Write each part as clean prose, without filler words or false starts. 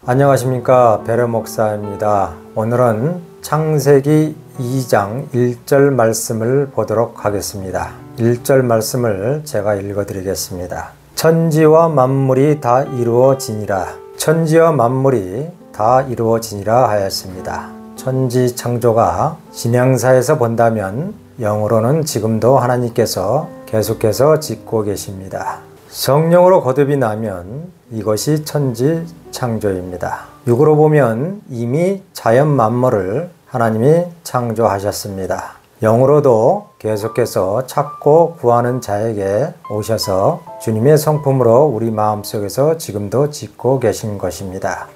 안녕하십니까, 베르 목사입니다. 오늘은 창세기 2장 1절 말씀을 보도록 하겠습니다. 1절 말씀을 제가 읽어드리겠습니다. 천지와 만물이 다 이루어지니라. 천지와 만물이 다 이루어지니라 하였습니다. 천지 창조가 진행사에서 본다면 영으로는 지금도 하나님께서 계속해서 짓고 계십니다. 성령으로 거듭이 나면 이것이 천지 창조입니다. 육으로 보면 이미 자연 만물을 하나님이 창조하셨습니다. 영으로도 계속해서 찾고 구하는 자에게 오셔서 주님의 성품으로 우리 마음속에서 지금도 짓고 계신 것입니다.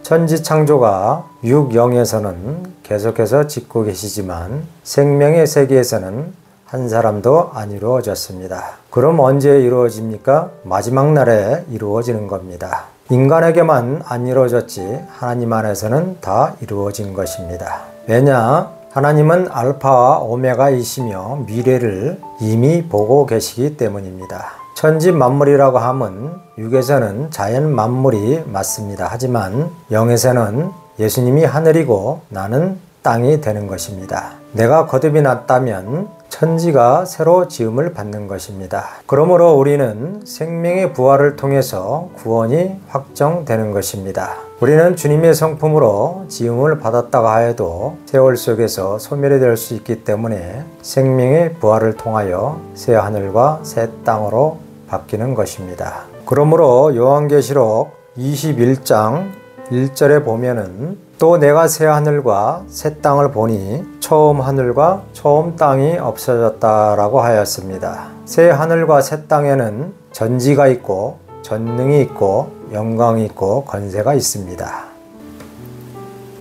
천지 창조가 육영에서는 계속해서 짓고 계시지만 생명의 세계에서는 한 사람도 안 이루어졌습니다. 그럼 언제 이루어집니까? 마지막 날에 이루어지는 겁니다. 인간에게만 안 이루어졌지 하나님 안에서는 다 이루어진 것입니다. 왜냐? 하나님은 알파와 오메가이시며 미래를 이미 보고 계시기 때문입니다. 천지 만물이라고 하면 육에서는 자연 만물이 맞습니다. 하지만 영에서는 예수님이 하늘이고 나는 땅이 되는 것입니다. 내가 거듭이 났다면 천지가 새로 지음을 받는 것입니다. 그러므로 우리는 생명의 부활을 통해서 구원이 확정되는 것입니다. 우리는 주님의 성품으로 지음을 받았다고 하여도 세월 속에서 소멸이 될 수 있기 때문에 생명의 부활을 통하여 새 하늘과 새 땅으로 바뀌는 것입니다. 그러므로 요한계시록 21장 1절에 보면은 또 내가 새 하늘과 새 땅을 보니 처음 하늘과 처음 땅이 없어졌다라고 하였습니다. 새 하늘과 새 땅에는 전지가 있고 전능이 있고 영광이 있고 권세가 있습니다.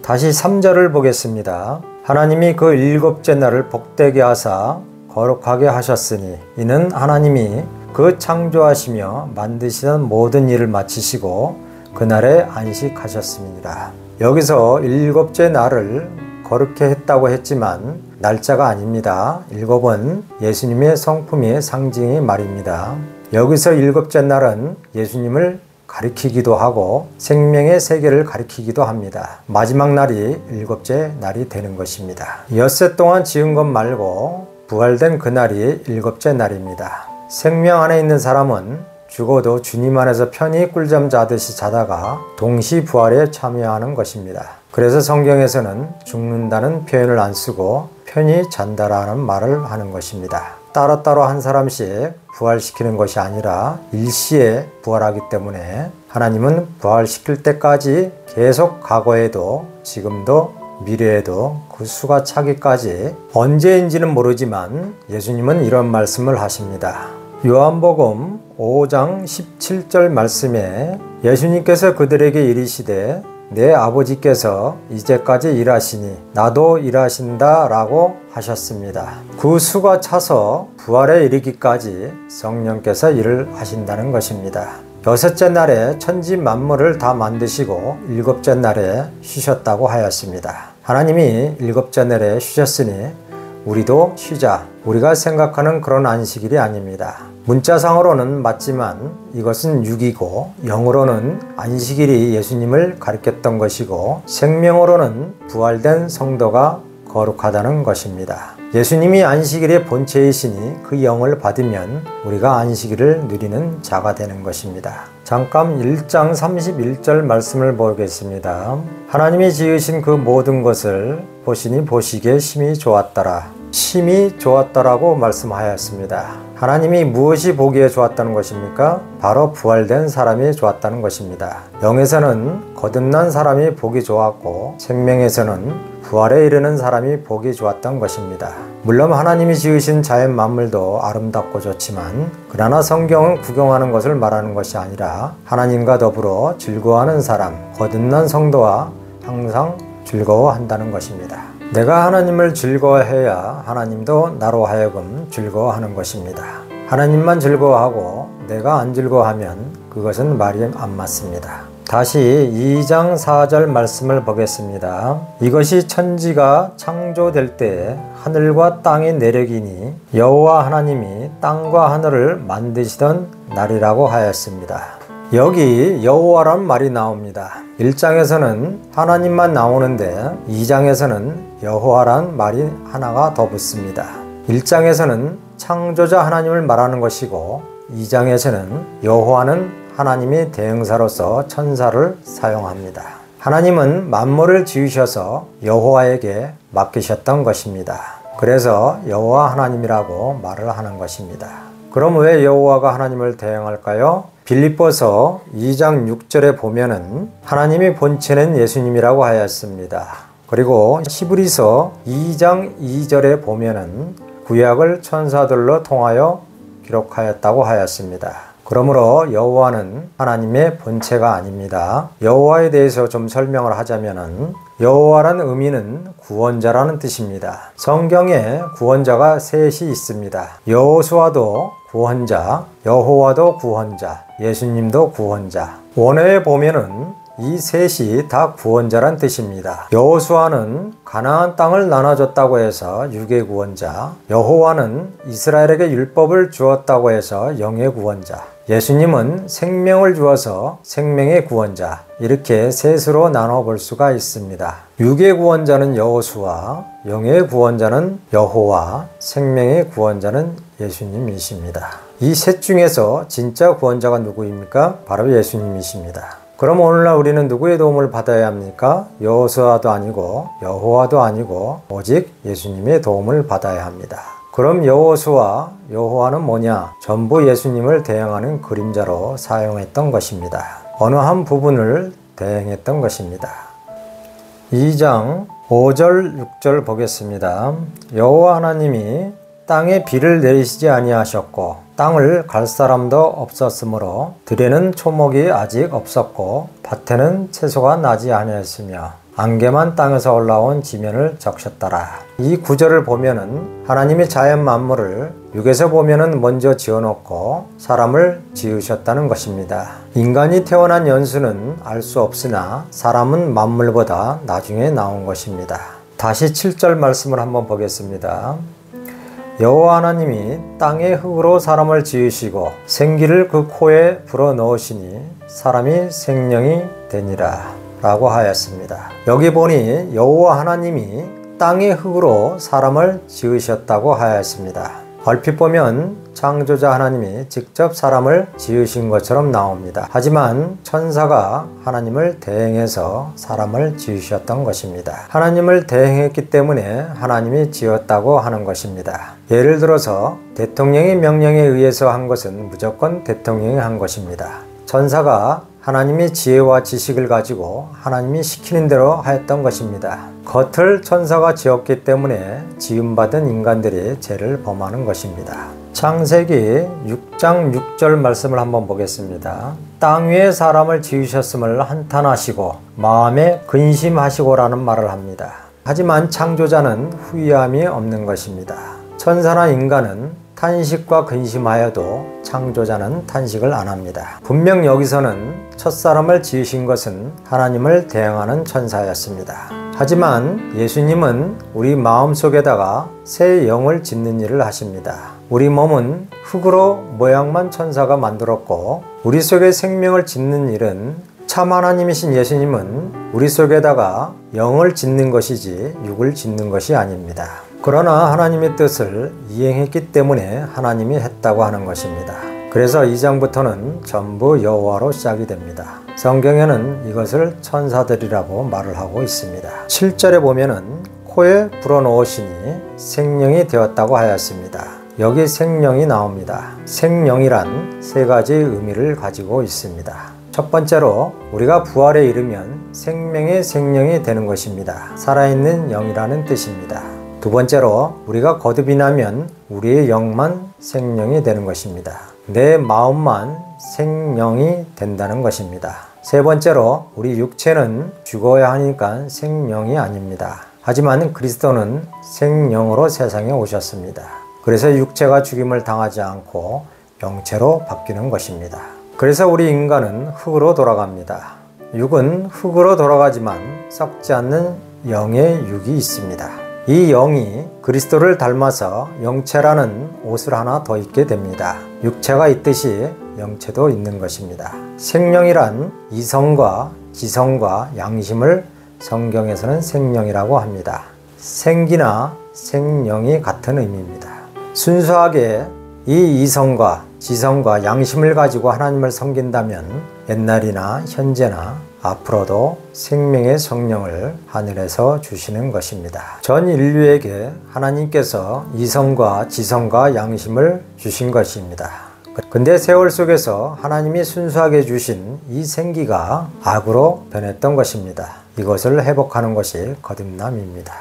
다시 3절을 보겠습니다. 하나님이 그 일곱째 날을 복되게 하사 거룩하게 하셨으니 이는 하나님이 그 창조하시며 만드시던 모든 일을 마치시고 그날에 안식하셨습니다. 여기서 일곱째 날을 거룩해 했다고 했지만 날짜가 아닙니다. 일곱은 예수님의 성품의 상징이 말입니다. 여기서 일곱째 날은 예수님을 가리키기도 하고 생명의 세계를 가리키기도 합니다. 마지막 날이 일곱째 날이 되는 것입니다. 엿새 동안 지은 것 말고 부활된 그날이 일곱째 날입니다. 생명 안에 있는 사람은 죽어도 주님 안에서 편히 꿀잠 자듯이 자다가 동시 부활에 참여하는 것입니다. 그래서 성경에서는 죽는다는 표현을 안 쓰고 편히 잔다라는 말을 하는 것입니다. 따로따로 한 사람씩 부활시키는 것이 아니라 일시에 부활하기 때문에 하나님은 부활시킬 때까지 계속 과거에도 지금도 미래에도 그 수가 차기까지 언제인지는 모르지만 예수님은 이런 말씀을 하십니다. 요한복음 5장 17절 말씀에 예수님께서 그들에게 이르시되 내 아버지께서 이제까지 일하시니 나도 일하신다 라고 하셨습니다. 그 수가 차서 부활에 이르기까지 성령께서 일을 하신다는 것입니다. 여섯째 날에 천지 만물을 다 만드시고 일곱째 날에 쉬셨다고 하였습니다. 하나님이 일곱째 날에 쉬셨으니 우리도 쉬자. 우리가 생각하는 그런 안식일이 아닙니다. 문자상으로는 맞지만 이것은 육이고 영으로는 안식일이 예수님을 가리켰던 것이고 생명으로는 부활된 성도가 거룩하다는 것입니다. 예수님이 안식일의 본체이시니 그 영을 받으면 우리가 안식일을 누리는 자가 되는 것입니다. 잠깐 1장 31절 말씀을 보겠습니다. 하나님이 지으신 그 모든 것을 보시니 보시기에 심히 좋았더라. 심히 좋았더라고 말씀하였습니다. 하나님이 무엇이 보기에 좋았다는 것입니까? 바로 부활된 사람이 좋았다는 것입니다. 영에서는 거듭난 사람이 보기 좋았고 생명에서는 부활에 이르는 사람이 보기 좋았던 것입니다. 물론 하나님이 지으신 자연 만물도 아름답고 좋지만 그러나 성경은 구경하는 것을 말하는 것이 아니라 하나님과 더불어 즐거워하는 사람, 거듭난 성도와 항상 즐거워한다는 것입니다. 내가 하나님을 즐거워해야 하나님도 나로 하여금 즐거워하는 것입니다. 하나님만 즐거워하고 내가 안 즐거워하면 그것은 말이 안 맞습니다. 다시 2장 4절 말씀을 보겠습니다. 이것이 천지가 창조될 때 하늘과 땅의 내력이니 여호와 하나님이 땅과 하늘을 만드시던 날이라고 하였습니다. 여기 여호와라는 말이 나옵니다. 1장에서는 하나님만 나오는데 2장에서는 여호와라는 말이 하나가 더 붙습니다. 1장에서는 창조자 하나님을 말하는 것이고 2장에서는 여호와는 하나님이 대행사로서 천사를 사용합니다. 하나님은 만물을 지으셔서 여호와에게 맡기셨던 것입니다. 그래서 여호와 하나님이라고 말을 하는 것입니다. 그럼 왜 여호와가 하나님을 대행할까요? 빌립보서 2장 6절에 보면은 하나님의 본체는 예수님이라고 하였습니다. 그리고 히브리서 2장 2절에 보면은 구약을 천사들로 통하여 기록하였다고 하였습니다. 그러므로 여호와는 하나님의 본체가 아닙니다. 여호와에 대해서 좀 설명을 하자면은 여호와라는 의미는 구원자라는 뜻입니다. 성경에 구원자가 셋이 있습니다. 여호수아도 구원자, 여호와도 구원자, 예수님도 구원자. 원어에 보면은 이 셋이 다 구원자란 뜻입니다. 여호수아는 가나안 땅을 나눠줬다고 해서 육의 구원자, 여호와는 이스라엘에게 율법을 주었다고 해서 영의 구원자, 예수님은 생명을 주어서 생명의 구원자, 이렇게 셋으로 나눠볼 수가 있습니다. 육의 구원자는 여호수아, 영의 구원자는 여호와, 생명의 구원자는 예수님이십니다. 이 셋 중에서 진짜 구원자가 누구입니까? 바로 예수님이십니다. 그럼 오늘날 우리는 누구의 도움을 받아야 합니까? 여호수아도 아니고 여호와도 아니고 오직 예수님의 도움을 받아야 합니다. 그럼 여호수아, 여호와는 뭐냐? 전부 예수님을 대행하는 그림자로 사용했던 것입니다. 어느 한 부분을 대행했던 것입니다. 2장 5절 6절 보겠습니다. 여호와 하나님이 땅에 비를 내리시지 아니하셨고 땅을 갈 사람도 없었으므로 들에는 초목이 아직 없었고 밭에는 채소가 나지 아니하였으며 안개만 땅에서 올라온 지면을 적셨더라. 이 구절을 보면은 하나님이 자연 만물을 육에서 보면은 먼저 지어놓고 사람을 지으셨다는 것입니다. 인간이 태어난 연수는 알 수 없으나 사람은 만물보다 나중에 나온 것입니다. 다시 7절 말씀을 한번 보겠습니다. 여호와 하나님이 땅의 흙으로 사람을 지으시고 생기를 그 코에 불어넣으시니 사람이 생명이 되니라 라고 하였습니다. 여기 보니 여호와 하나님이 땅의 흙으로 사람을 지으셨다고 하였습니다. 얼핏 보면 창조자 하나님이 직접 사람을 지으신 것처럼 나옵니다. 하지만 천사가 하나님을 대행해서 사람을 지으셨던 것입니다. 하나님을 대행했기 때문에 하나님이 지었다고 하는 것입니다. 예를 들어서 대통령의 명령에 의해서 한 것은 무조건 대통령이 한 것입니다. 천사가 하나님의 지혜와 지식을 가지고 하나님이 시키는 대로 하였던 것입니다. 겉을 천사가 지었기 때문에 지음받은 인간들이 죄를 범하는 것입니다. 창세기 6장 6절 말씀을 한번 보겠습니다. 땅 위에 사람을 지으셨음을 한탄하시고 마음에 근심하시고라는 말을 합니다. 하지만 창조자는 후회함이 없는 것입니다. 천사나 인간은 탄식과 근심하여도 창조자는 탄식을 안 합니다. 분명 여기서는 첫사람을 지으신 것은 하나님을 대행하는 천사였습니다. 하지만 예수님은 우리 마음속에다가 새 영을 짓는 일을 하십니다. 우리 몸은 흙으로 모양만 천사가 만들었고 우리 속에 생명을 짓는 일은 참 하나님이신 예수님은 우리 속에다가 영을 짓는 것이지 육을 짓는 것이 아닙니다. 그러나 하나님의 뜻을 이행했기 때문에 하나님이 했다고 하는 것입니다. 그래서 2장부터는 전부 여호와로 시작이 됩니다. 성경에는 이것을 천사들이라고 말을 하고 있습니다. 7절에 보면은 코에 불어넣으시니 생명이 되었다고 하였습니다. 여기 생명이 나옵니다. 생명이란 세 가지 의미를 가지고 있습니다. 첫 번째로 우리가 부활에 이르면 생명의 생령이 되는 것입니다. 살아있는 영이라는 뜻입니다. 두 번째로 우리가 거듭이 나면 우리의 영만 생명이 되는 것입니다. 내 마음만 생명이 된다는 것입니다. 세 번째로 우리 육체는 죽어야 하니까 생명이 아닙니다. 하지만 그리스도는 생명으로 세상에 오셨습니다. 그래서 육체가 죽임을 당하지 않고 영체로 바뀌는 것입니다. 그래서 우리 인간은 흙으로 돌아갑니다. 육은 흙으로 돌아가지만 썩지 않는 영의 육이 있습니다. 이 영이 그리스도를 닮아서 영체라는 옷을 하나 더 입게 됩니다. 육체가 있듯이 영체도 있는 것입니다. 생명이란 이성과 지성과 양심을 성경에서는 생명이라고 합니다. 생기나 생명이 같은 의미입니다. 순수하게 이 이성과 지성과 양심을 가지고 하나님을 섬긴다면 옛날이나 현재나 앞으로도 생명의 성령을 하늘에서 주시는 것입니다. 전 인류에게 하나님께서 이성과 지성과 양심을 주신 것입니다. 근데 세월 속에서 하나님이 순수하게 주신 이 생기가 악으로 변했던 것입니다. 이것을 회복하는 것이 거듭남입니다.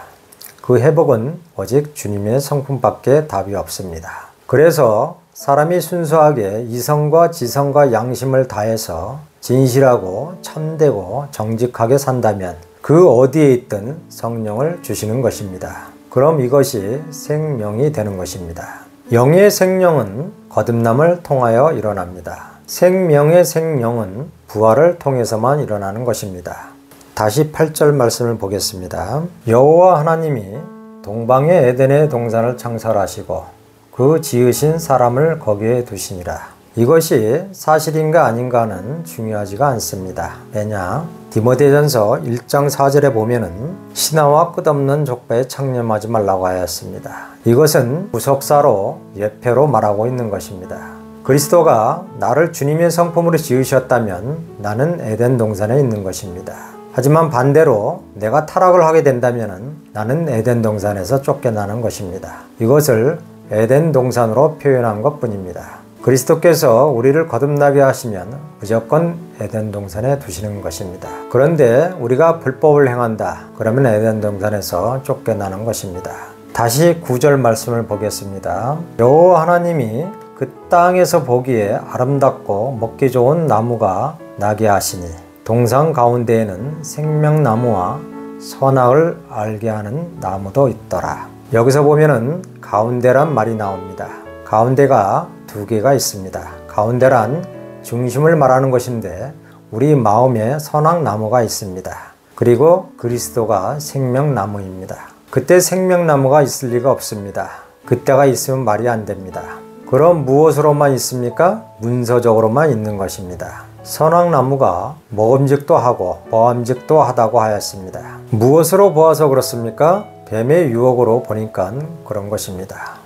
그 회복은 오직 주님의 성품밖에 답이 없습니다. 그래서 사람이 순수하게 이성과 지성과 양심을 다해서 진실하고 참되고 정직하게 산다면 그 어디에 있든 성령을 주시는 것입니다. 그럼 이것이 생명이 되는 것입니다. 영의 생명은 거듭남을 통하여 일어납니다. 생명의 생명은 부활을 통해서만 일어나는 것입니다. 다시 8절 말씀을 보겠습니다. 여호와 하나님이 동방의 에덴의 동산을 창설하시고 그 지으신 사람을 거기에 두시니라. 이것이 사실인가 아닌가는 중요하지가 않습니다. 왜냐? 디모데전서 1장 4절에 보면은 신하와 끝없는 족보에 창념하지 말라고 하였습니다. 이것은 부속사로 예표로 말하고 있는 것입니다. 그리스도가 나를 주님의 성품으로 지으셨다면 나는 에덴 동산에 있는 것입니다. 하지만 반대로 내가 타락을 하게 된다면 나는 에덴 동산에서 쫓겨나는 것입니다. 이것을 에덴 동산으로 표현한 것 뿐입니다. 그리스도께서 우리를 거듭나게 하시면 무조건 에덴 동산에 두시는 것입니다. 그런데 우리가 불법을 행한다. 그러면 에덴 동산에서 쫓겨나는 것입니다. 다시 9절 말씀을 보겠습니다. 여호와 하나님이 그 땅에서 보기에 아름답고 먹기 좋은 나무가 나게 하시니 동산 가운데에는 생명나무와 선악을 알게 하는 나무도 있더라. 여기서 보면은 가운데란 말이 나옵니다. 가운데가 두 개가 있습니다. 가운데란 중심을 말하는 것인데 우리 마음에 선악나무가 있습니다. 그리고 그리스도가 생명나무입니다. 그때 생명나무가 있을 리가 없습니다. 그때가 있으면 말이 안 됩니다. 그럼 무엇으로만 있습니까? 문서적으로만 있는 것입니다. 선악나무가 먹음직도 하고 보암직도 하다고 하였습니다. 무엇으로 보아서 그렇습니까? 뱀의 유혹으로 보니까 그런 것입니다.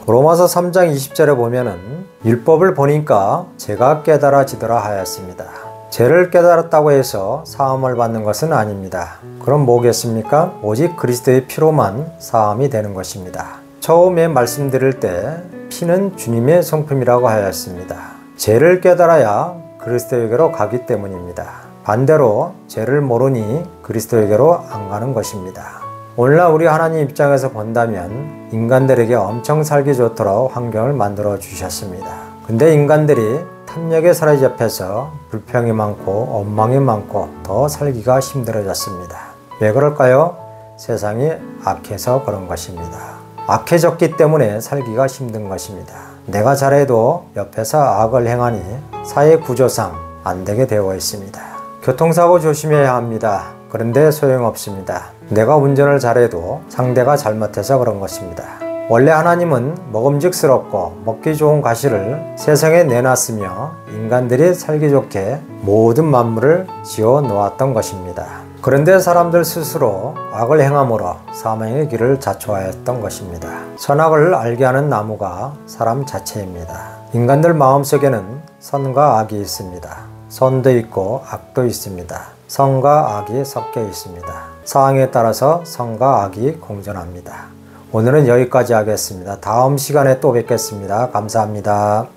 로마서 3장 20절에 보면은 율법을 보니까 죄가 깨달아지더라 하였습니다. 죄를 깨달았다고 해서 사함을 받는 것은 아닙니다. 그럼 뭐겠습니까? 오직 그리스도의 피로만 사함이 되는 것입니다. 처음에 말씀드릴 때 피는 주님의 성품이라고 하였습니다. 죄를 깨달아야 그리스도에게로 가기 때문입니다. 반대로 죄를 모르니 그리스도에게로 안 가는 것입니다. 오늘날 우리 하나님 입장에서 본다면 인간들에게 엄청 살기 좋도록 환경을 만들어 주셨습니다. 근데 인간들이 탐욕에 사로잡혀서 불평이 많고 원망이 많고 더 살기가 힘들어졌습니다. 왜 그럴까요? 세상이 악해서 그런 것입니다. 악해졌기 때문에 살기가 힘든 것입니다. 내가 잘해도 옆에서 악을 행하니 사회 구조상 안 되게 되어 있습니다. 교통사고 조심해야 합니다. 그런데 소용없습니다. 내가 운전을 잘해도 상대가 잘못해서 그런 것입니다. 원래 하나님은 먹음직스럽고 먹기 좋은 과실을 세상에 내놨으며 인간들이 살기 좋게 모든 만물을 지어 놓았던 것입니다. 그런데 사람들 스스로 악을 행함으로 사망의 길을 자초하였던 것입니다. 선악을 알게 하는 나무가 사람 자체입니다. 인간들 마음속에는 선과 악이 있습니다. 선도 있고 악도 있습니다. 선과 악이 섞여 있습니다. 상황에 따라서 선과 악이 공존합니다. 오늘은 여기까지 하겠습니다. 다음 시간에 또 뵙겠습니다. 감사합니다.